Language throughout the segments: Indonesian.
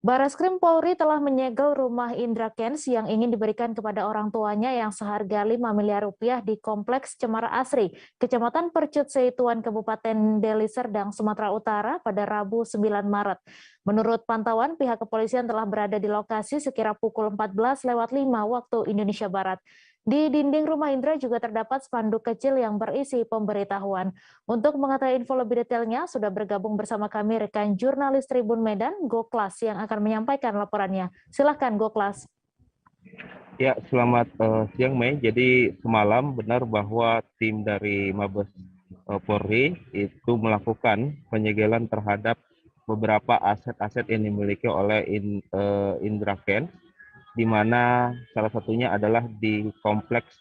Bareskrim Polri telah menyegel rumah Indra Kents yang ingin diberikan kepada orang tuanya yang seharga 5 miliar rupiah di Kompleks Cemara Asri, Kecamatan Percut Seituan, Kabupaten Deli Serdang, Sumatera Utara pada Rabu 9 Maret. Menurut pantauan, pihak kepolisian telah berada di lokasi sekira pukul 14.05 waktu Indonesia Barat. Di dinding rumah Indra juga terdapat spanduk kecil yang berisi pemberitahuan. Untuk mengetahui info lebih detailnya, sudah bergabung bersama kami rekan jurnalis Tribun Medan, Goklas, yang akan menyampaikan laporannya. Silahkan, Goklas. Ya, selamat siang, Mei. Jadi semalam benar bahwa tim dari Mabes Polri itu melakukan penyegelan terhadap beberapa aset-aset yang dimiliki oleh Indra Kents, di mana salah satunya adalah di kompleks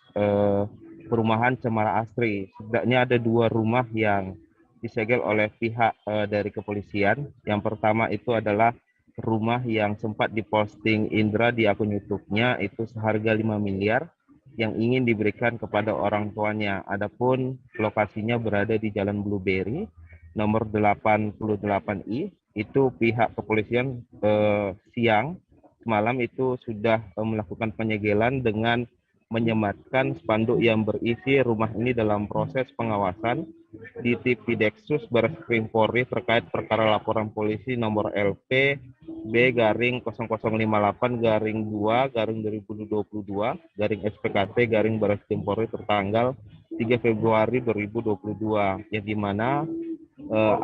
perumahan Cemara Asri. Setidaknya ada 2 rumah yang disegel oleh pihak dari kepolisian. Yang pertama itu adalah rumah yang sempat diposting Indra di akun YouTube-nya, itu seharga 5 miliar yang ingin diberikan kepada orang tuanya. Adapun lokasinya berada di Jalan Blueberry nomor 88I. Itu pihak kepolisian siang semalam itu sudah melakukan penyegelan dengan menyematkan spanduk yang berisi rumah ini dalam proses pengawasan di Tipideksus Bareskrim Polri terkait perkara laporan polisi nomor LP B/2/2/2022 Bareskrim Polri tertanggal 3 Februari 2022, yang dimana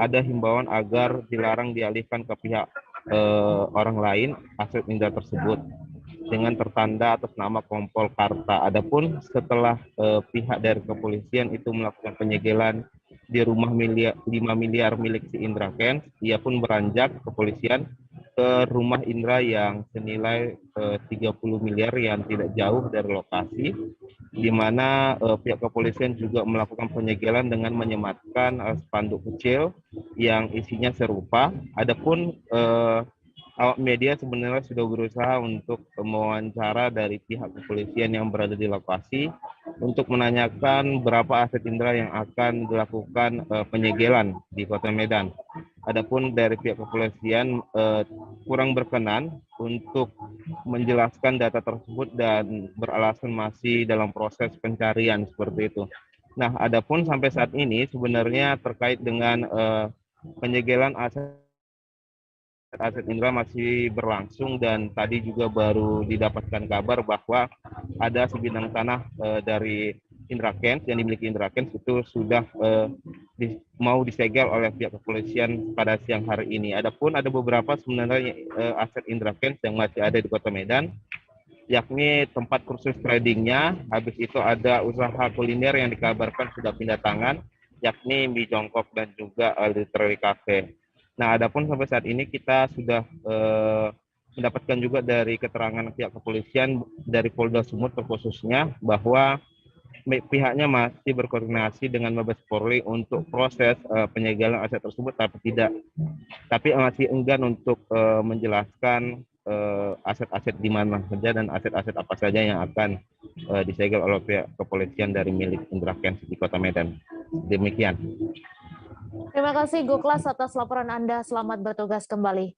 ada himbauan agar dilarang dialihkan ke pihak orang lain aset Indra tersebut dengan tertanda atas nama Kompol Karta. Adapun setelah pihak dari kepolisian itu melakukan penyegelan di rumah 5 miliar milik si Indra Kents, ia pun beranjak kepolisian ke rumah Indra yang senilai 30 miliar yang tidak jauh dari lokasi, di mana pihak kepolisian juga melakukan penyegelan dengan menyematkan spanduk kecil yang isinya serupa. Adapun awak media sebenarnya sudah berusaha untuk mewawancara dari pihak kepolisian yang berada di lokasi untuk menanyakan berapa aset Indra yang akan dilakukan penyegelan di Kota Medan. Adapun dari pihak kepolisian kurang berkenan untuk menjelaskan data tersebut dan beralasan masih dalam proses pencarian seperti itu. Nah, adapun sampai saat ini sebenarnya terkait dengan penyegelan aset Indra masih berlangsung, dan tadi juga baru didapatkan kabar bahwa ada sebidang tanah dari Indra Kents yang dimiliki Indra Kents itu sudah mau disegel oleh pihak kepolisian pada siang hari ini. Adapun ada beberapa sebenarnya aset Indra Kents yang masih ada di Kota Medan, yakni tempat kursus tradingnya, habis itu ada usaha kuliner yang dikabarkan sudah pindah tangan, yakni mie jongkok dan juga literary cafe. Nah, adapun sampai saat ini kita sudah mendapatkan juga dari keterangan pihak kepolisian dari Polda Sumut khususnya bahwa pihaknya masih berkoordinasi dengan Mabes Polri untuk proses penyegelan aset tersebut, tapi masih enggan untuk menjelaskan aset-aset di mana saja dan aset-aset apa saja yang akan disegel oleh pihak kepolisian dari milik Indra Kents di Kota Medan. Demikian. Terima kasih, Goklas, atas laporan Anda. Selamat bertugas kembali.